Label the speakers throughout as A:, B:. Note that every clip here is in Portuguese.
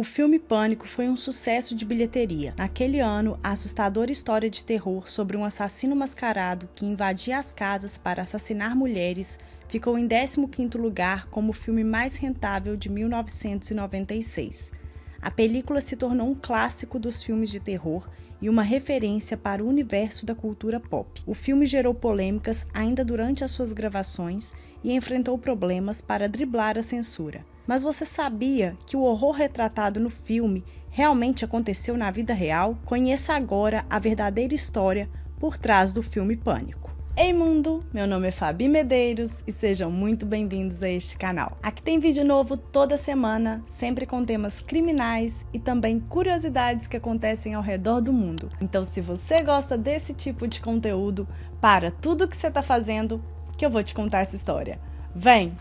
A: O filme Pânico foi um sucesso de bilheteria. Naquele ano, a assustadora história de terror sobre um assassino mascarado que invadia as casas para assassinar mulheres ficou em 15º lugar como o filme mais rentável de 1996. A película se tornou um clássico dos filmes de terror e uma referência para o universo da cultura pop. O filme gerou polêmicas ainda durante as suas gravações e enfrentou problemas para driblar a censura. Mas você sabia que o horror retratado no filme realmente aconteceu na vida real? Conheça agora a verdadeira história por trás do filme Pânico. Ei mundo, meu nome é Fabi Medeiros e sejam muito bem-vindos a este canal. Aqui tem vídeo novo toda semana, sempre com temas criminais e também curiosidades que acontecem ao redor do mundo. Então se você gosta desse tipo de conteúdo, para tudo que você está fazendo que eu vou te contar essa história. Vem!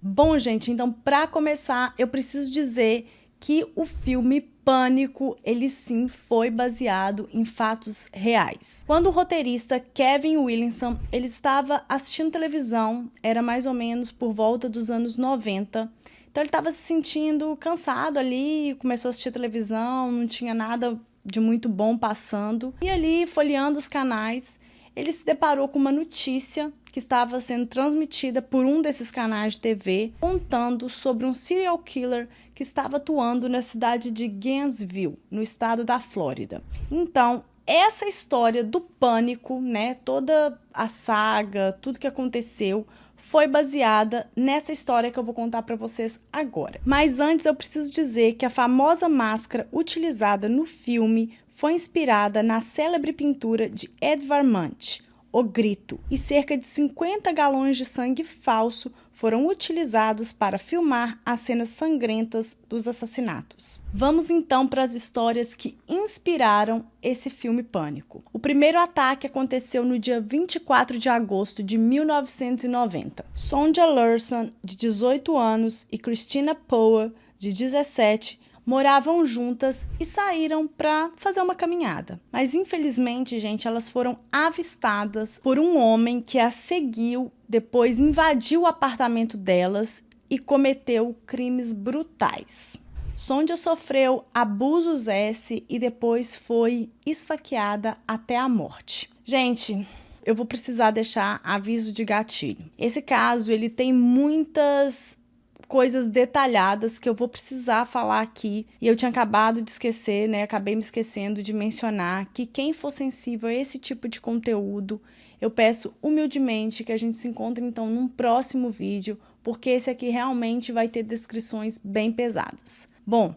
A: Bom, gente, então para começar, eu preciso dizer que o filme Pânico, ele sim foi baseado em fatos reais. Quando o roteirista Kevin Williamson, ele estava assistindo televisão, era mais ou menos por volta dos anos 90, então ele estava se sentindo cansado ali, começou a assistir televisão, não tinha nada de muito bom passando, e ali, folheando os canais, ele se deparou com uma notícia que estava sendo transmitida por um desses canais de TV, contando sobre um serial killer que estava atuando na cidade de Gainesville, no estado da Flórida. Então, essa história do Pânico, né, toda a saga, tudo que aconteceu, foi baseada nessa história que eu vou contar para vocês agora. Mas antes eu preciso dizer que a famosa máscara utilizada no filme foi inspirada na célebre pintura de Edvard Munch, O Grito, e cerca de 50 galões de sangue falso foram utilizados para filmar as cenas sangrentas dos assassinatos. Vamos então para as histórias que inspiraram esse filme Pânico. O primeiro ataque aconteceu no dia 24 de agosto de 1990. Sonja Larson, de 18 anos, e Christina Power, de 17, moravam juntas e saíram para fazer uma caminhada. Mas infelizmente, gente, elas foram avistadas por um homem que as seguiu, depois invadiu o apartamento delas e cometeu crimes brutais. Sonja sofreu abusos e depois foi esfaqueada até a morte. Gente, eu vou precisar deixar aviso de gatilho. Esse caso, ele tem muitas coisas detalhadas que eu vou precisar falar aqui, e eu tinha acabado de esquecer, né? Acabei me esquecendo de mencionar que quem for sensível a esse tipo de conteúdo, eu peço humildemente que a gente se encontre então num próximo vídeo, porque esse aqui realmente vai ter descrições bem pesadas. Bom,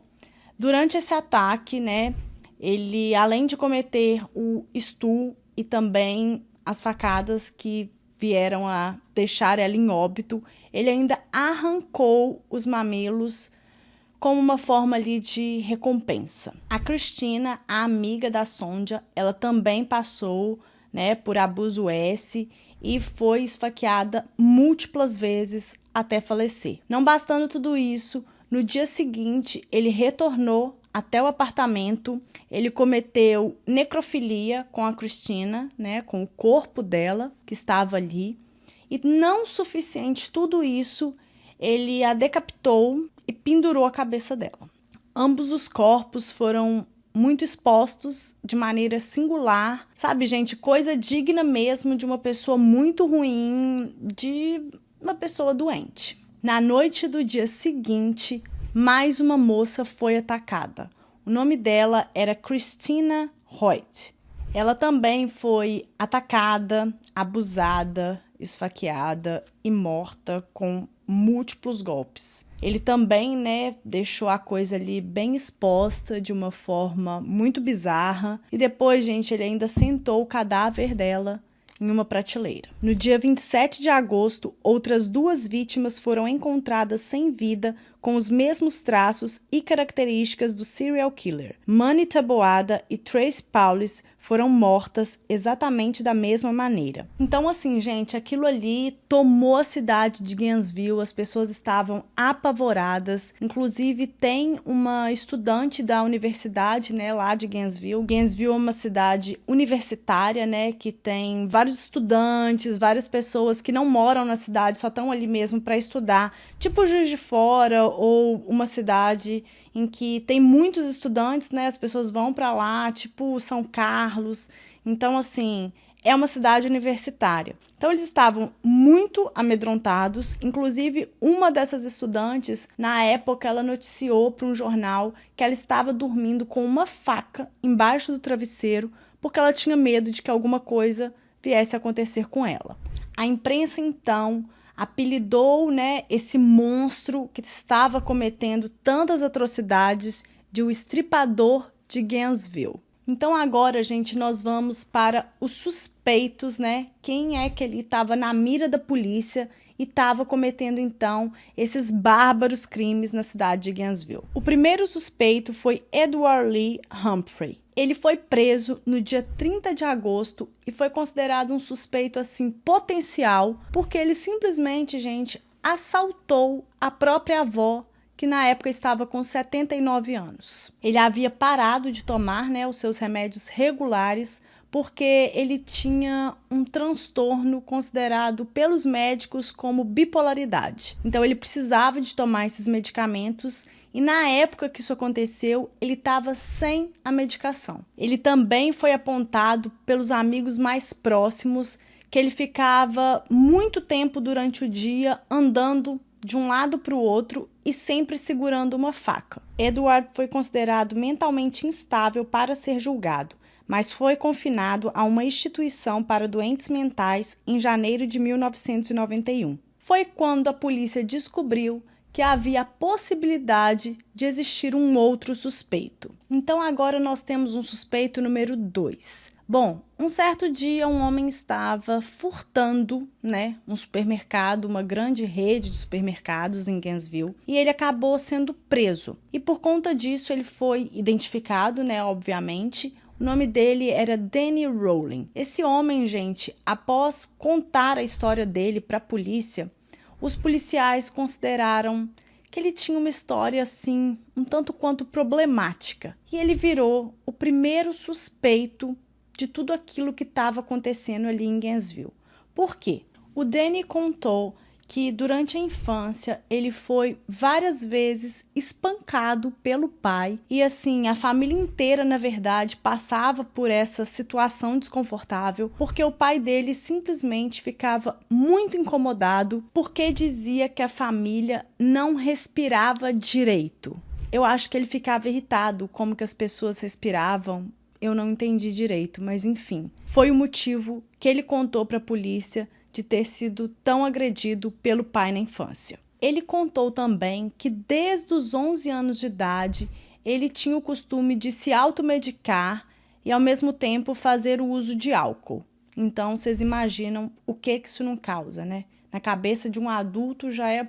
A: durante esse ataque, né, ele, além de cometer o estupro e também as facadas que vieram a deixar ela em óbito, ele ainda arrancou os mamilos como uma forma ali de recompensa. A Christina, a amiga da Sonja, ela também passou, né, por abuso e foi esfaqueada múltiplas vezes até falecer. Não bastando tudo isso, no dia seguinte ele retornou até o apartamento, ele cometeu necrofilia com a Christina, né, com o corpo dela que estava ali. E não suficiente tudo isso, ele a decapitou e pendurou a cabeça dela. Ambos os corpos foram muito expostos de maneira singular, sabe, gente? Coisa digna mesmo de uma pessoa muito ruim, de uma pessoa doente. Na noite do dia seguinte, mais uma moça foi atacada. O nome dela era Christina Hoyt. Ela também foi atacada, abusada, esfaqueada e morta com múltiplos golpes. Ele também, né, deixou a coisa ali bem exposta de uma forma muito bizarra. E depois, gente, ele ainda sentou o cadáver dela em uma prateleira. No dia 27 de agosto, outras 2 vítimas foram encontradas sem vida, com os mesmos traços e características do serial killer. Manny Taboada e Trace Paulis foram mortas exatamente da mesma maneira. Então, assim, gente, aquilo ali tomou a cidade de Gainesville, as pessoas estavam apavoradas. Inclusive, tem uma estudante da universidade, né, lá de Gainesville. Gainesville é uma cidade universitária, né, que tem vários estudantes, várias pessoas que não moram na cidade, só estão ali mesmo para estudar, tipo Juiz de Fora ou uma cidade em que tem muitos estudantes, né, as pessoas vão para lá, tipo São Carlos. Então, assim, é uma cidade universitária. Então, eles estavam muito amedrontados. Inclusive, uma dessas estudantes, na época, ela noticiou para um jornal que ela estava dormindo com uma faca embaixo do travesseiro porque ela tinha medo de que alguma coisa viesse a acontecer com ela. A imprensa, então, apelidou, né, esse monstro que estava cometendo tantas atrocidades de o Estripador de Gainesville. Então agora, gente, nós vamos para os suspeitos, né? Quem é que ele estava na mira da polícia e estava cometendo, então, esses bárbaros crimes na cidade de Gainesville. O primeiro suspeito foi Edward Lee Humphrey. Ele foi preso no dia 30 de agosto e foi considerado um suspeito, assim, potencial, porque ele simplesmente, gente, assaltou a própria avó, que na época estava com 79 anos. Ele havia parado de tomar, né, os seus remédios regulares, porque ele tinha um transtorno considerado pelos médicos como bipolaridade. Então, ele precisava de tomar esses medicamentos e, na época que isso aconteceu, ele estava sem a medicação. Ele também foi apontado pelos amigos mais próximos que ele ficava muito tempo durante o dia andando de um lado para o outro e sempre segurando uma faca. Edward foi considerado mentalmente instável para ser julgado, mas foi confinado a uma instituição para doentes mentais em janeiro de 1991. Foi quando a polícia descobriu que havia a possibilidade de existir um outro suspeito. Então agora nós temos um suspeito número 2. Bom, um certo dia um homem estava furtando, né, um supermercado, uma grande rede de supermercados em Gainesville, e ele acabou sendo preso. E por conta disso ele foi identificado, né, obviamente. O nome dele era Danny Rowling. Esse homem, gente, após contar a história dele para a polícia, os policiais consideraram que ele tinha uma história, assim, um tanto quanto problemática. E ele virou o primeiro suspeito de tudo aquilo que estava acontecendo ali em Gainesville. Por quê? O Danny contou que durante a infância ele foi várias vezes espancado pelo pai e assim a família inteira, na verdade, passava por essa situação desconfortável porque o pai dele simplesmente ficava muito incomodado porque dizia que a família não respirava direito. Eu acho que ele ficava irritado como que as pessoas respiravam. Eu não entendi direito, mas enfim, foi o motivo que ele contou para a polícia de ter sido tão agredido pelo pai na infância. Ele contou também que desde os 11 anos de idade ele tinha o costume de se automedicar e ao mesmo tempo fazer o uso de álcool. Então vocês imaginam o que isso não causa, né? Na cabeça de um adulto já é...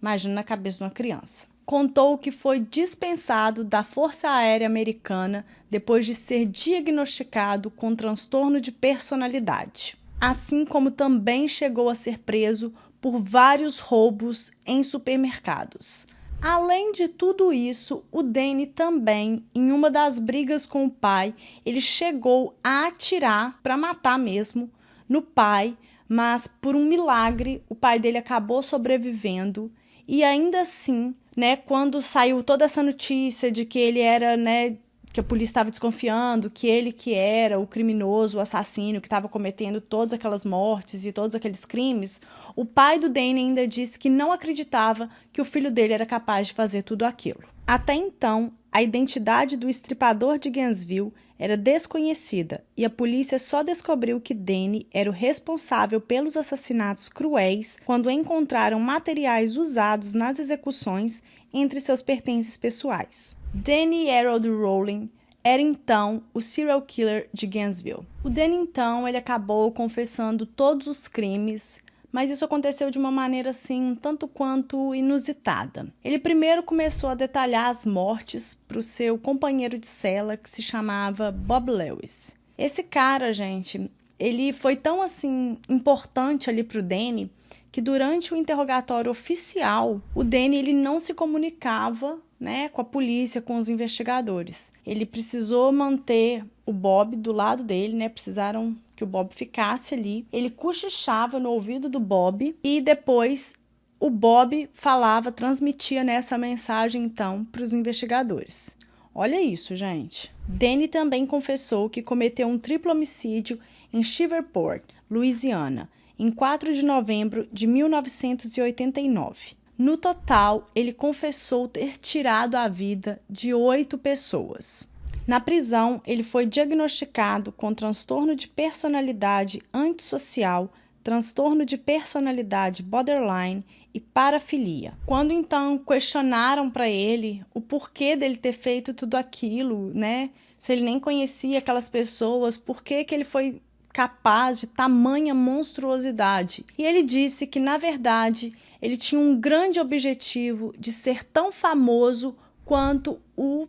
A: imagina na cabeça de uma criança. Contou que foi dispensado da Força Aérea Americana depois de ser diagnosticado com transtorno de personalidade. Assim como também chegou a ser preso por vários roubos em supermercados. Além de tudo isso, o Danny também, em uma das brigas com o pai, ele chegou a atirar, para matar mesmo, no pai, mas por um milagre o pai dele acabou sobrevivendo e ainda assim, né, quando saiu toda essa notícia de que ele era, né, que a polícia estava desconfiando que ele que era o criminoso, o assassino que estava cometendo todas aquelas mortes e todos aqueles crimes, o pai do Danny ainda disse que não acreditava que o filho dele era capaz de fazer tudo aquilo. Até então, a identidade do estripador de Gainesville era desconhecida e a polícia só descobriu que Danny era o responsável pelos assassinatos cruéis quando encontraram materiais usados nas execuções entre seus pertences pessoais. Danny Harold Rowling era então o serial killer de Gainesville. O Danny então ele acabou confessando todos os crimes, mas isso aconteceu de uma maneira assim, um tanto quanto inusitada. Ele primeiro começou a detalhar as mortes para o seu companheiro de cela, que se chamava Bob Lewis. Esse cara, gente, ele foi tão assim importante ali para o Danny que durante o interrogatório oficial, o Danny ele não se comunicava, né, com a polícia, com os investigadores. Ele precisou manter o Bob do lado dele, né? Precisaram que o Bob ficasse ali. Ele cochichava no ouvido do Bob e depois o Bob falava, transmitia nessa mensagem então para os investigadores. Olha isso, gente. Danny também confessou que cometeu um triplo homicídio em Shreveport, Louisiana, em 4 de novembro de 1989. No total, ele confessou ter tirado a vida de 8 pessoas. Na prisão, ele foi diagnosticado com transtorno de personalidade antissocial, transtorno de personalidade borderline e parafilia. Quando então questionaram para ele o porquê dele ter feito tudo aquilo, né? Se ele nem conhecia aquelas pessoas, por que ele foi capaz de tamanha monstruosidade? E ele disse que, na verdade, ele tinha um grande objetivo de ser tão famoso quanto o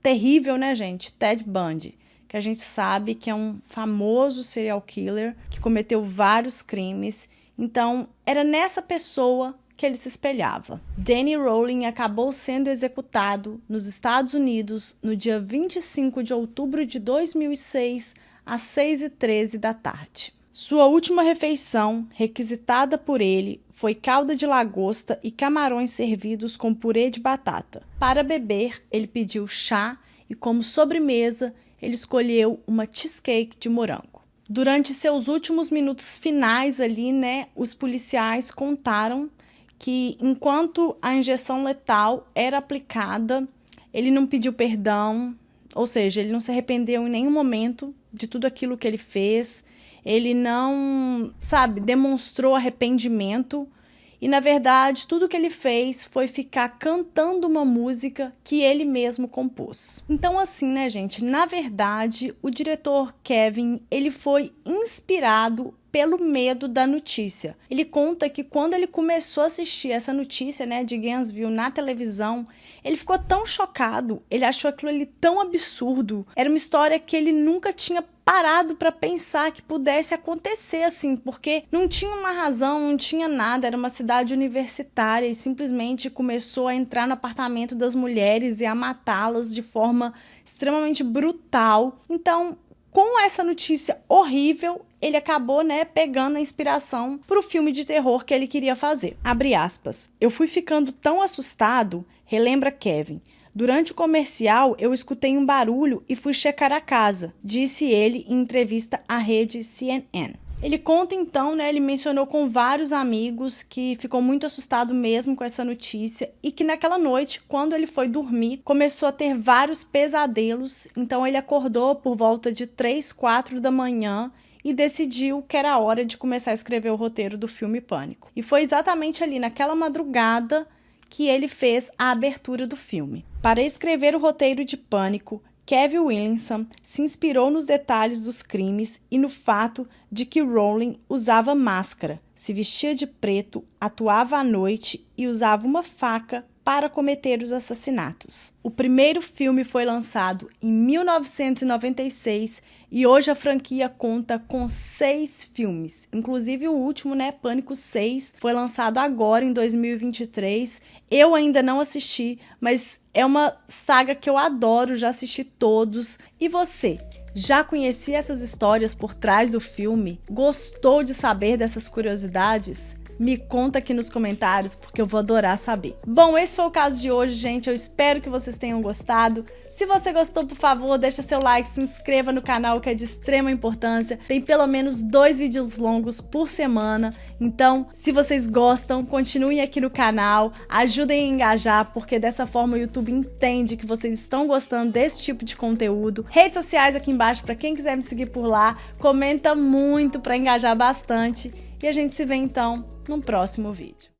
A: terrível, né, gente, Ted Bundy, que a gente sabe que é um famoso serial killer que cometeu vários crimes. Então, era nessa pessoa que ele se espelhava. Danny Rolling acabou sendo executado nos Estados Unidos no dia 25 de outubro de 2006, às 6h13 da tarde. Sua última refeição, requisitada por ele, foi calda de lagosta e camarões servidos com purê de batata. Para beber, ele pediu chá e, como sobremesa, ele escolheu uma cheesecake de morango. Durante seus últimos minutos finais ali, né, os policiais contaram que, enquanto a injeção letal era aplicada, ele não pediu perdão, ou seja, ele não se arrependeu em nenhum momento de tudo aquilo que ele fez. Ele não, demonstrou arrependimento. E, na verdade, tudo que ele fez foi ficar cantando uma música que ele mesmo compôs. Então, assim, né, gente? Na verdade, o diretor Kevin, ele foi inspirado pelo medo da notícia. Ele conta que quando ele começou a assistir essa notícia, né, de Gainesville na televisão, ele ficou tão chocado, ele achou aquilo ali tão absurdo. Era uma história que ele nunca tinha parado para pensar que pudesse acontecer assim, porque não tinha uma razão, não tinha nada, era uma cidade universitária e simplesmente começou a entrar no apartamento das mulheres e a matá-las de forma extremamente brutal. Então, com essa notícia horrível, ele acabou, né, pegando a inspiração para o filme de terror que ele queria fazer. Abre aspas. Eu fui ficando tão assustado, relembra Kevin. Durante o comercial, eu escutei um barulho e fui checar a casa, disse ele em entrevista à rede CNN. Ele conta então, né, ele mencionou com vários amigos que ficou muito assustado mesmo com essa notícia e que naquela noite, quando ele foi dormir, começou a ter vários pesadelos. Então ele acordou por volta de 3, 4 da manhã e decidiu que era hora de começar a escrever o roteiro do filme Pânico. E foi exatamente ali naquela madrugada que ele fez a abertura do filme. Para escrever o roteiro de Pânico, Kevin Williamson se inspirou nos detalhes dos crimes e no fato de que Rowling usava máscara, se vestia de preto, atuava à noite e usava uma faca para cometer os assassinatos. O primeiro filme foi lançado em 1996 e hoje a franquia conta com 6 filmes. Inclusive o último, né, Pânico 6, foi lançado agora em 2023. Eu ainda não assisti, mas é uma saga que eu adoro, já assisti todos. E você? Já conhecia essas histórias por trás do filme? Gostou de saber dessas curiosidades? Me conta aqui nos comentários, porque eu vou adorar saber. Bom, esse foi o caso de hoje, gente. Eu espero que vocês tenham gostado. Se você gostou, por favor, deixa seu like, se inscreva no canal, que é de extrema importância. Tem pelo menos 2 vídeos longos por semana. Então, se vocês gostam, continuem aqui no canal, ajudem a engajar, porque dessa forma o YouTube entende que vocês estão gostando desse tipo de conteúdo. Redes sociais aqui embaixo para quem quiser me seguir por lá. Comenta muito para engajar bastante. E a gente se vê então no próximo vídeo.